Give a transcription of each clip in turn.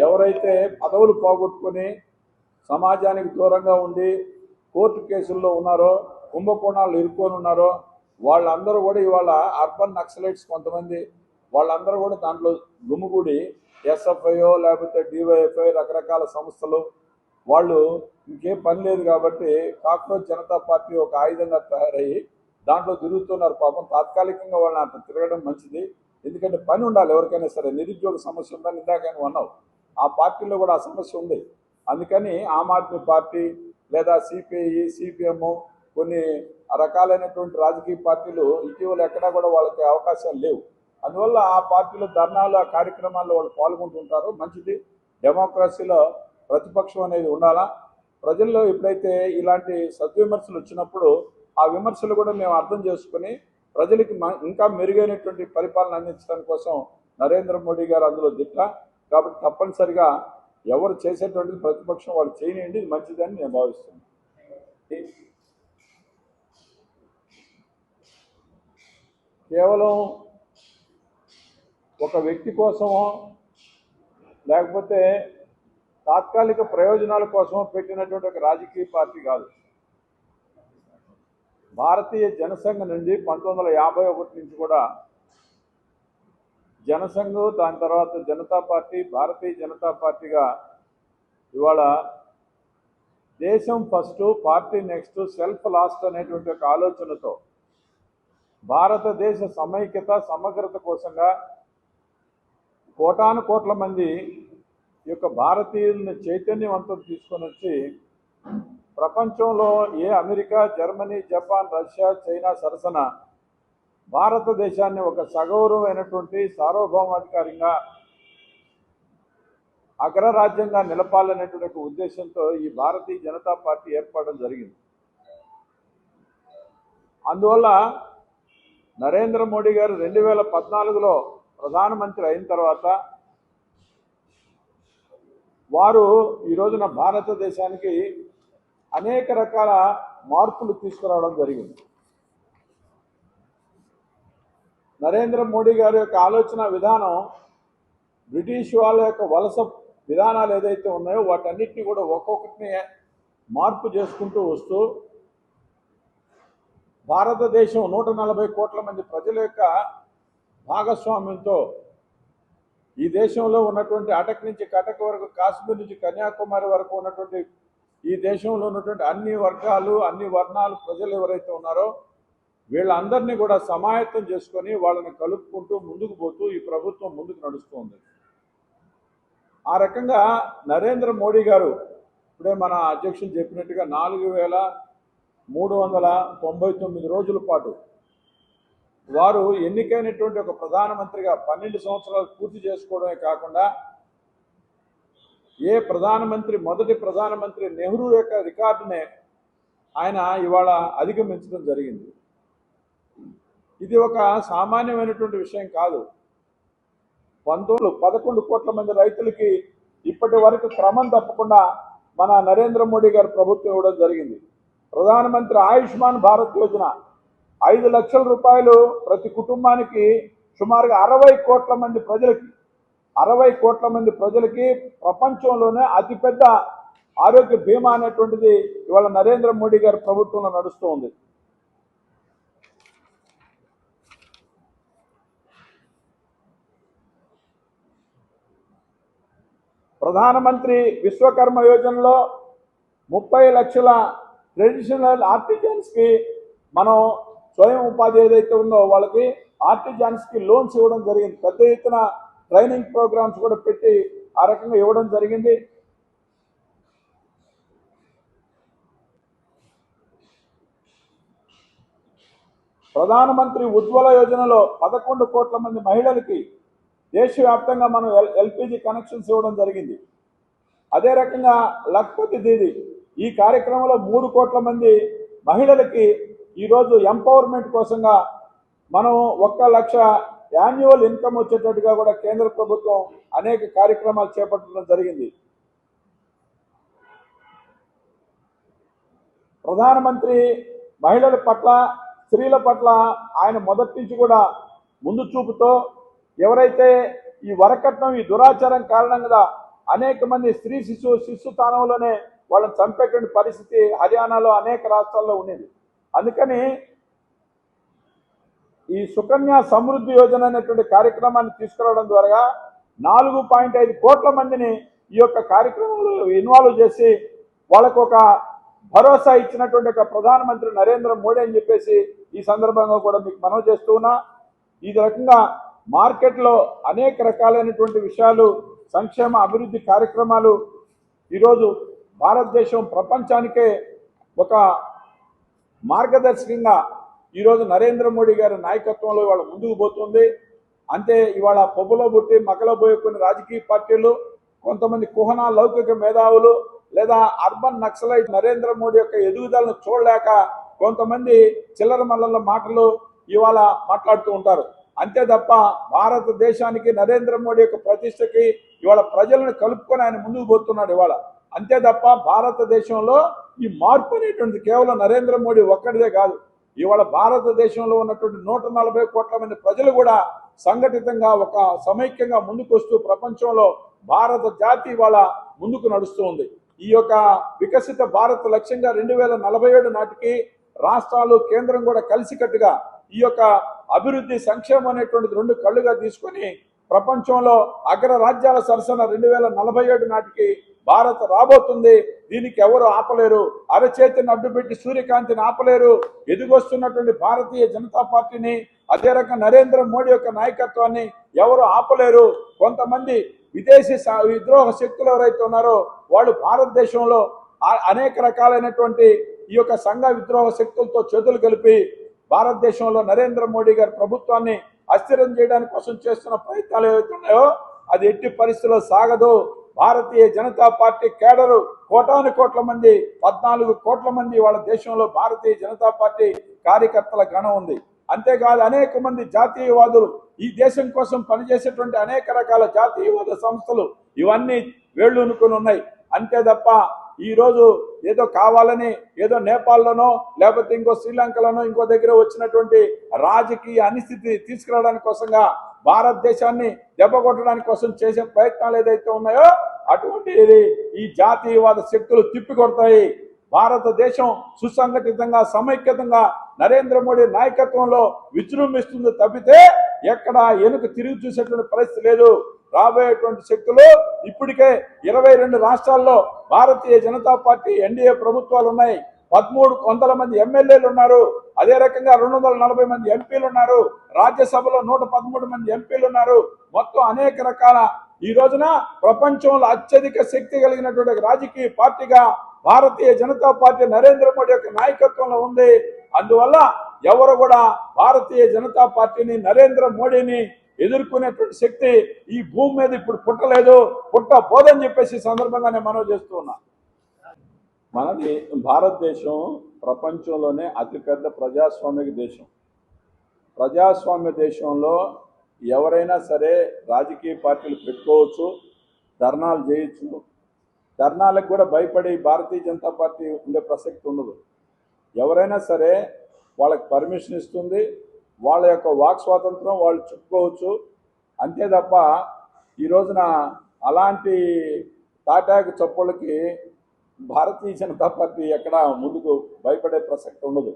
ఎవరైతే పదవులు పోగొట్టుకొని సమాజానికి దూరంగా ఉండి కోర్టు కేసుల్లో ఉన్నారో, కుంభకోణాలు ఇరుక్కొని ఉన్నారో వాళ్ళందరూ కూడా ఇవాళ అర్బన్ నక్సలైట్స్ కొంతమంది వాళ్ళందరూ కూడా దాంట్లో గుమిగూడి ఎస్ఎఫ్ఐఓ లేకపోతే డివైఎఫ్ఐ రకరకాల సంస్థలు వాళ్ళు ఇంకేం పని లేదు కాబట్టి కాక్రోచ్ జనతా పార్టీ ఒక ఆయుధంగా తయారయ్యి దాంట్లో తిరుగుతున్నారు. పాపం తాత్కాలికంగా వాళ్ళని అంత తిరగడం మంచిది, ఎందుకంటే పని ఉండాలి ఎవరికైనా సరే. నిరుద్యోగ సమస్య ఉందని ఇందాకని అన్నావు, ఆ పార్టీలో కూడా ఆ సమస్య ఉంది. అందుకని ఆమ్ ఆద్మీ పార్టీ లేదా సిపిఐ సిపిఎం కొన్ని రకాలైనటువంటి రాజకీయ పార్టీలు ఇటీవల ఎక్కడా కూడా వాళ్ళకి అవకాశాలు లేవు. అందువల్ల ఆ పార్టీలో ధర్నాలు ఆ కార్యక్రమాల్లో వాళ్ళు పాల్గొంటుంటారు. మంచిది, డెమోక్రసీలో ప్రతిపక్షం అనేది ఉండాలా. ప్రజల్లో ఎప్పుడైతే ఇలాంటి సద్విమర్శలు వచ్చినప్పుడు ఆ విమర్శలు కూడా మేము అర్థం చేసుకుని ప్రజలకి ఇంకా మెరుగైనటువంటి పరిపాలన అందించడం కోసం నరేంద్ర మోడీ గారు అందులో దిట్ట. కాబట్టి తప్పనిసరిగా ఎవరు చేసేటువంటి ప్రతిపక్షం వాళ్ళు చేయనియండి, ఇది మంచిదని నేను భావిస్తున్నాను. కేవలం ఒక వ్యక్తి కోసమో లేకపోతే తాత్కాలిక ప్రయోజనాల కోసం పెట్టినటువంటి ఒక రాజకీయ పార్టీ కాదు. భారతీయ జనసంఘ్ నుండి 1951 నుంచి కూడా జనసంఘ్, దాని తర్వాత జనతా పార్టీ, భారతీయ జనతా పార్టీగా ఇవాళ దేశం first party next self last అనేటువంటి ఒక ఆలోచనతో భారతదేశ సమైక్యత సమగ్రత కోసంగా కోటాను కోట్ల మంది ఈ యొక్క భారతీయుల్ని చైతన్యవంతం తీసుకొని వచ్చి ప్రపంచంలో ఏ America, Germany, Japan, Russia, China సరసన భారతదేశాన్ని ఒక సగౌరవమైనటువంటి సార్వభౌమాధికారంగా అగ్రరాజ్యంగా నిలపాలనేటువంటి ఉద్దేశంతో ఈ భారతీయ జనతా పార్టీ ఏర్పడడం జరిగింది. అందువల్ల నరేంద్ర మోడీ గారు 2014లో ప్రధానమంత్రి అయిన తర్వాత వారు ఈ రోజున భారతదేశానికి అనేక రకాల మార్పులు తీసుకురావడం జరిగింది. నరేంద్ర మోడీ గారి యొక్క ఆలోచన విధానం బ్రిటిష్ వాళ్ళ యొక్క వలస విధానాలు ఏదైతే ఉన్నాయో వాటన్నిటిని కూడా ఒక్కొక్కటిని మార్పు చేసుకుంటూ వస్తూ భారతదేశం 140 కోట్ల మంది ప్రజల యొక్క భాగస్వామ్యంతో ఈ దేశంలో ఉన్నటువంటి అటక్ నుంచి కటక్ వరకు, కాశ్మీర్ నుంచి కన్యాకుమారి వరకు ఉన్నటువంటి ఈ దేశంలో ఉన్నటువంటి అన్ని వర్గాలు, అన్ని వర్ణాలు ప్రజలు ఎవరైతే ఉన్నారో వీళ్ళందరినీ కూడా సమాయత్తం చేసుకొని వాళ్ళని కలుపుకుంటూ ముందుకు పోతూ ఈ ప్రభుత్వం ముందుకు నడుస్తుంది. ఆ రకంగా నరేంద్ర మోడీ గారు ఇప్పుడే మన అధ్యక్షులు చెప్పినట్టుగా 4399 రోజుల పాటు వారు ఎన్నికైనటువంటి ఒక ప్రధానమంత్రిగా 12 సంవత్సరాలు పూర్తి చేసుకోవడమే కాకుండా ఏ ప్రధానమంత్రి మొదటి ప్రధానమంత్రి నెహ్రూ యొక్క రికార్డునే ఆయన ఇవాళ అధిగమించడం జరిగింది. ఇది ఒక సామాన్యమైనటువంటి విషయం కాదు. 11 కోట్ల మంది రైతులకి ఇప్పటి వరకు క్రమం తప్పకుండా మన నరేంద్ర మోడీ గారి ప్రభుత్వం ఇవ్వడం జరిగింది. ప్రధానమంత్రి ఆయుష్మాన్ భారత్ యోజన 5 లక్షల రూపాయలు ప్రతి కుటుంబానికి సుమారుగా 60 కోట్ల మంది ప్రజలకి ప్రపంచంలోనే అతిపెద్ద ఆరోగ్య బీమా అనేటువంటిది ఇవాళ నరేంద్ర మోడీ గారి ప్రభుత్వంలో నడుస్తూ ఉంది. ప్రధానమంత్రి విశ్వకర్మ యోజనలో 30 లక్షల ట్రెడిషనల్ ఆర్టిజన్స్కి మనం స్వయం ఉపాధి ఏదైతే ఉందో వాళ్ళకి ఆర్టిజన్స్కి లోన్స్ ఇవ్వడం జరిగింది. పెద్ద ఎత్తున ట్రైనింగ్ ప్రోగ్రామ్స్ కూడా పెట్టి ఆ రకంగా ఇవ్వడం జరిగింది. ప్రధానమంత్రి ఉజ్వల యోజనలో 11 కోట్ల మంది మహిళలకి దేశవ్యాప్తంగా మనం ఎల్పిజి కనెక్షన్స్ ఇవ్వడం జరిగింది. అదే రకంగా లఖ్పతి దీది ఈ కార్యక్రమంలో 3 కోట్ల మంది మహిళలకి ఈరోజు ఎంపవర్మెంట్ కోసంగా మనం 1 లక్ష యాన్యువల్ ఇన్కమ్ వచ్చేటట్టుగా కూడా కేంద్ర ప్రభుత్వం అనేక కార్యక్రమాలు చేపట్టడం జరిగింది. ప్రధానమంత్రి మహిళల పట్ల, స్త్రీల పట్ల ఆయన మొదటి నుంచి కూడా ముందు చూపుతో ఎవరైతే ఈ వరకట్నం, ఈ దురాచారం కారణంగా అనేక మంది స్త్రీ శిశు స్థానంలోనే వాళ్ళని చంపేటువంటి పరిస్థితి హర్యానాలో అనేక రాష్ట్రాల్లో ఉండేది. అందుకని ఈ సుకన్య సమృద్ధి యోజన అనేటువంటి కార్యక్రమాన్ని తీసుకురావడం ద్వారా 4.5 కోట్ల మందిని ఈ యొక్క కార్యక్రమంలో ఇన్వాల్వ్ చేసి వాళ్ళకు ఒక భరోసా ఇచ్చినటువంటి ఒక ప్రధానమంత్రి నరేంద్ర మోడీ అని చెప్పేసి ఈ సందర్భంగా కూడా మీకు మనవి చేస్తూ ఉన్నా. ఈ రకంగా మార్కెట్లో అనేక రకాలైనటువంటి విషయాలు, సంక్షేమ అభివృద్ధి కార్యక్రమాలు ఈరోజు భారతదేశం ప్రపంచానికే ఒక మార్గదర్శకంగా ఈరోజు నరేంద్ర మోడీ గారి నాయకత్వంలో ఇవాళ ముందుకు పోతుంది. అంతే ఇవాళ పొబ్బులో పుట్టి మకలో పోయే కొన్ని రాజకీయ పార్టీలు, కొంతమంది కుహనా లౌకిక మేధావులు లేదా అర్బన్ నక్సలైట్ నరేంద్ర మోడీ యొక్క ఎదుగుదలను చూడలేక కొంతమంది చిల్లర మల్లల మాటలు ఇవాళ మాట్లాడుతూ ఉంటారు. అంతే తప్ప భారతదేశానికి నరేంద్ర మోడీ యొక్క ప్రతిష్టకి ఇవాళ ప్రజలను కలుపుకొని ఆయన ముందుకు పోతున్నాడు ఇవాళ. అంతే తప్ప భారతదేశంలో ఈ మార్పు అనేటువంటిది కేవలం నరేంద్ర మోడీ ఒక్కడిదే కాదు. ఇవాళ భారతదేశంలో ఉన్నటువంటి 140 కోట్ల మంది ప్రజలు కూడా సంఘటితంగా ఒక సమైక్యంగా ముందుకు వస్తూ ప్రపంచంలో భారత జాతి ఇవాళ ముందుకు నడుస్తూ ఉంది. ఈ యొక్క వికసిత భారత్ లక్ష్యంగా 2047 నాటికి రాష్ట్రాలు, కేంద్రం కూడా కలిసికట్టుగా ఈ యొక్క అభివృద్ధి, సంక్షేమం అనేటువంటిది 2 కళ్ళుగా తీసుకొని ప్రపంచంలో అగ్ర రాజ్యాల సరసన 2047 నాటికి భారత్ రాబోతుంది. దీనికి ఎవరు ఆపలేరు. అరచేతిని అడ్డుపెట్టి సూర్యకాంతిని ఆపలేరు. ఎదుగొస్తున్నటువంటి భారతీయ జనతా పార్టీని, అదే రకంగా నరేంద్ర మోడీ యొక్క నాయకత్వాన్ని ఎవరు ఆపలేరు. కొంతమంది విదేశీ విద్రోహ శక్తులు ఎవరైతే ఉన్నారో వాళ్ళు భారతదేశంలో అనేక రకాలైనటువంటి ఈ యొక్క సంఘ విద్రోహ శక్తులతో చేతులు కలిపి భారతదేశంలో నరేంద్ర మోడీ గారి ప్రభుత్వాన్ని అస్థిరం చేయడానికి కోసం చేస్తున్న ప్రయత్నాలు ఏవైతే ఉన్నాయో అది ఎట్టి పరిస్థితుల్లో సాగదు. భారతీయ జనతా పార్టీ కేడరు కోటాను కోట్ల మంది, 14 కోట్ల మంది వాళ్ళ దేశంలో భారతీయ జనతా పార్టీ కార్యకర్తల గణం ఉంది. అంతేకాదు అనేక మంది జాతీయవాదులు, ఈ దేశం కోసం పనిచేసేటువంటి అనేక రకాల జాతీయవాద సంస్థలు ఇవన్నీ వేళ్ళూనుకొని ఉన్నాయి. అంతే తప్ప ఈరోజు ఏదో కావాలని ఏదో నేపాల్లోనో లేకపోతే ఇంకో శ్రీలంకలోనో ఇంకో దగ్గర వచ్చినటువంటి రాజకీయ అనిస్థితి తీసుకురావడానికి కోసంగా భారతదేశాన్ని దెబ్బకొట్టడానికి కోసం చేసే ప్రయత్నాలు ఏదైతే ఉన్నాయో అటువంటి ఈ జాతీయవాద శక్తులు తిప్పికొడతాయి. భారతదేశం సుసంఘటితంగా, సమైక్యతంగా నరేంద్ర మోడీ నాయకత్వంలో విజృంభిస్తుంది తప్పితే ఎక్కడ వెనుక తిరిగి చూసేటువంటి పరిస్థితి లేదు. రాబోయేటువంటి శక్తులు ఇప్పటికే 22 రాష్ట్రాల్లో భారతీయ జనతా పార్టీ ఎన్డీఏ ప్రభుత్వాలు ఉన్నాయి. 1300 మంది ఎమ్మెల్యేలు ఉన్నారు. అదే రకంగా 240 మంది ఎంపీలు ఉన్నారు. రాజ్యసభలో 113 మంది ఎంపీలు ఉన్నారు. మొత్తం అనేక రకాల ఈ రోజున ప్రపంచంలో అత్యధిక శక్తి కలిగినటువంటి రాజకీయ పార్టీగా భారతీయ జనతా పార్టీ నరేంద్ర మోడీ యొక్క నాయకత్వంలో ఉంది. అందువల్ల ఎవరు కూడా భారతీయ జనతా పార్టీని, నరేంద్ర మోడీని ఎదుర్కొనేటువంటి శక్తి ఈ భూమి మీద ఇప్పుడు పుట్టలేదు, పుట్టబోదని చెప్పేసి సందర్భంగా నేను మనవి చేస్తూ ఉన్నా. మనది భారతదేశం ప్రపంచంలోనే అతిపెద్ద ప్రజాస్వామిక దేశం. ప్రజాస్వామ్య దేశంలో ఎవరైనా సరే రాజకీయ పార్టీలు పెట్టుకోవచ్చు, ధర్నాలు చేయొచ్చు. ధర్నాలకు కూడా భయపడి భారతీయ జనతా పార్టీ ఉండే ప్రసక్తి ఉండదు. ఎవరైనా సరే వాళ్ళకి పర్మిషన్ ఇస్తుంది, వాళ్ళ యొక్క వాక్ స్వాతంత్రం వాళ్ళు చెప్పుకోవచ్చు. అంతే తప్ప ఈ రోజున అలాంటి తాటాకు చప్పుళ్ళకి భారతీయ జనతా పార్టీ ఎక్కడ ముందుకు భయపడే ప్రసక్తి ఉండదు.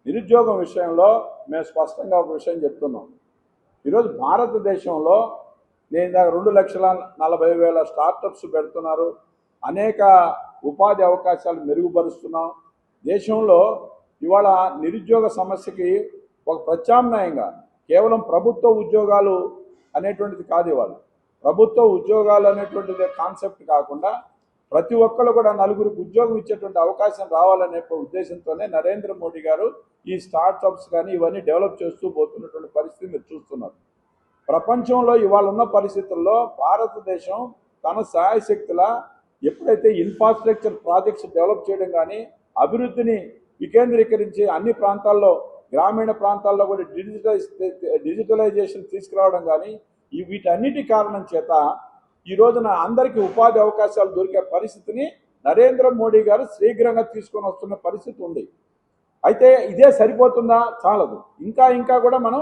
నిరుద్యోగం విషయంలో మేము స్పష్టంగా ఒక విషయం చెప్తున్నాం. ఈరోజు భారతదేశంలో నేను 2,40,000 స్టార్టప్స్ పెడుతున్నారు. అనేక ఉపాధి అవకాశాలు మెరుగుపరుస్తున్నాం. దేశంలో ఇవాళ నిరుద్యోగ సమస్యకి ఒక ప్రత్యామ్నాయంగా కేవలం ప్రభుత్వ ఉద్యోగాలు అనేటువంటిది కాదు. ఇవాళ ప్రభుత్వ ఉద్యోగాలు అనేటువంటిది కాన్సెప్ట్ కాకుండా ప్రతి ఒక్కరు కూడా నలుగురికి ఉద్యోగం ఇచ్చేటువంటి అవకాశం రావాలనే ఉద్దేశంతోనే నరేంద్ర మోడీ గారు ఈ స్టార్టప్స్ కానీ ఇవన్నీ డెవలప్ చేస్తూ పోతున్నటువంటి పరిస్థితి మీరు చూస్తున్నారు. ప్రపంచంలో ఇవాళ ఉన్న పరిస్థితుల్లో భారతదేశం తన శాయశక్తుల ఎప్పుడైతే ఇన్ఫ్రాస్ట్రక్చర్ ప్రాజెక్ట్స్ డెవలప్ చేయడం కానీ, అభివృద్ధిని వికేంద్రీకరించి అన్ని ప్రాంతాల్లో, గ్రామీణ ప్రాంతాల్లో కూడా డిజిటలైజేషన్ తీసుకురావడం కానీ, వీటన్నిటి కారణం చేత ఈ రోజున అందరికీ ఉపాధి అవకాశాలు దొరికే పరిస్థితిని నరేంద్ర మోడీ గారు శీఘ్రంగా తీసుకొని వస్తున్న పరిస్థితి ఉంది. అయితే ఇదే సరిపోతుందా? చాలదు. ఇంకా కూడా మనం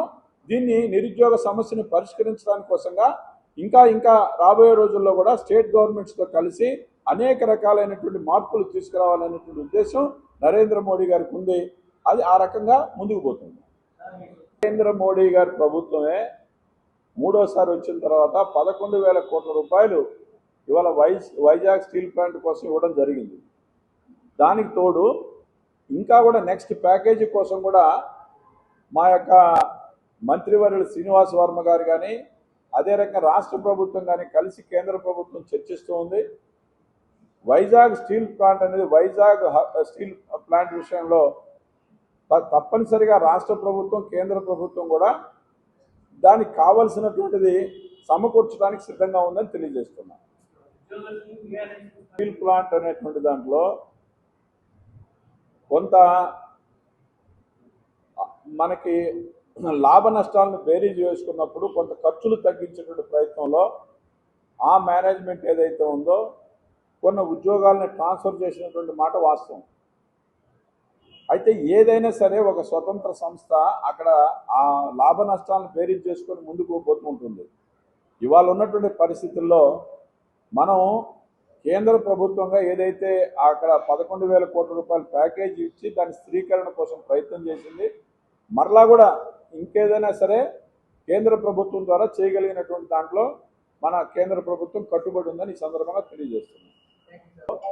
దీన్ని నిరుద్యోగ సమస్యను పరిష్కరించడానికి కోసంగా ఇంకా ఇంకా రాబోయే రోజుల్లో కూడా స్టేట్ గవర్నమెంట్స్తో కలిసి అనేక రకాలైనటువంటి మార్పులు తీసుకురావాలనేటువంటి ఉద్దేశం నరేంద్ర మోడీ గారికి ఉంది. అది ఆ రకంగా ముందుకు పోతుంది. నరేంద్ర మోడీ గారి ప్రభుత్వమే మూడోసారి వచ్చిన తర్వాత 11,000 కోట్ల రూపాయలు ఇవాళ వైజాగ్ స్టీల్ ప్లాంట్ కోసం ఇవ్వడం జరిగింది. దానికి తోడు ఇంకా కూడా నెక్స్ట్ ప్యాకేజీ కోసం కూడా మా యొక్క మంత్రివర్యులు శ్రీనివాస్ వర్మ గారు కానీ అదే రకంగా రాష్ట్ర ప్రభుత్వం కానీ కలిసి కేంద్ర ప్రభుత్వం చర్చిస్తూ ఉంది. వైజాగ్ స్టీల్ ప్లాంట్ అనేది వైజాగ్ స్టీల్ ప్లాంట్ విషయంలో తప్పనిసరిగా రాష్ట్ర ప్రభుత్వం కేంద్ర ప్రభుత్వం కూడా దానికి కావలసినటువంటిది సమకూర్చడానికి సిద్ధంగా ఉందని తెలియజేస్తున్నాం. స్టీల్ ప్లాంట్ అనేటువంటి దాంట్లో కొంత మనకి లాభ నష్టాలను బేరీజ్ వేసుకున్నప్పుడు కొంత ఖర్చులు తగ్గించేటువంటి ప్రయత్నంలో ఆ మేనేజ్మెంట్ ఏదైతే ఉందో కొన్ని ఉద్యోగాలను ట్రాన్స్ఫర్ చేసినటువంటి మాట వాస్తవం. అయితే ఏదైనా సరే ఒక స్వతంత్ర సంస్థ అక్కడ ఆ లాభ నష్టాలను బేరీజ్ చేసుకొని ముందుకు పోతుంటుంది. ఇవాళ ఉన్నటువంటి పరిస్థితుల్లో మనం కేంద్ర ప్రభుత్వంగా ఏదైతే అక్కడ 11,000 కోట్ల రూపాయల ప్యాకేజీ ఇచ్చి దాని స్థిరీకరణ కోసం ప్రయత్నం చేసింది, మరలా కూడా ఇంకేదైనా సరే కేంద్ర ప్రభుత్వం ద్వారా చేయగలిగినటువంటి దాంట్లో మన కేంద్ర ప్రభుత్వం కట్టుబడి ఉందని ఈ సందర్భంగా తెలియజేస్తున్నాం.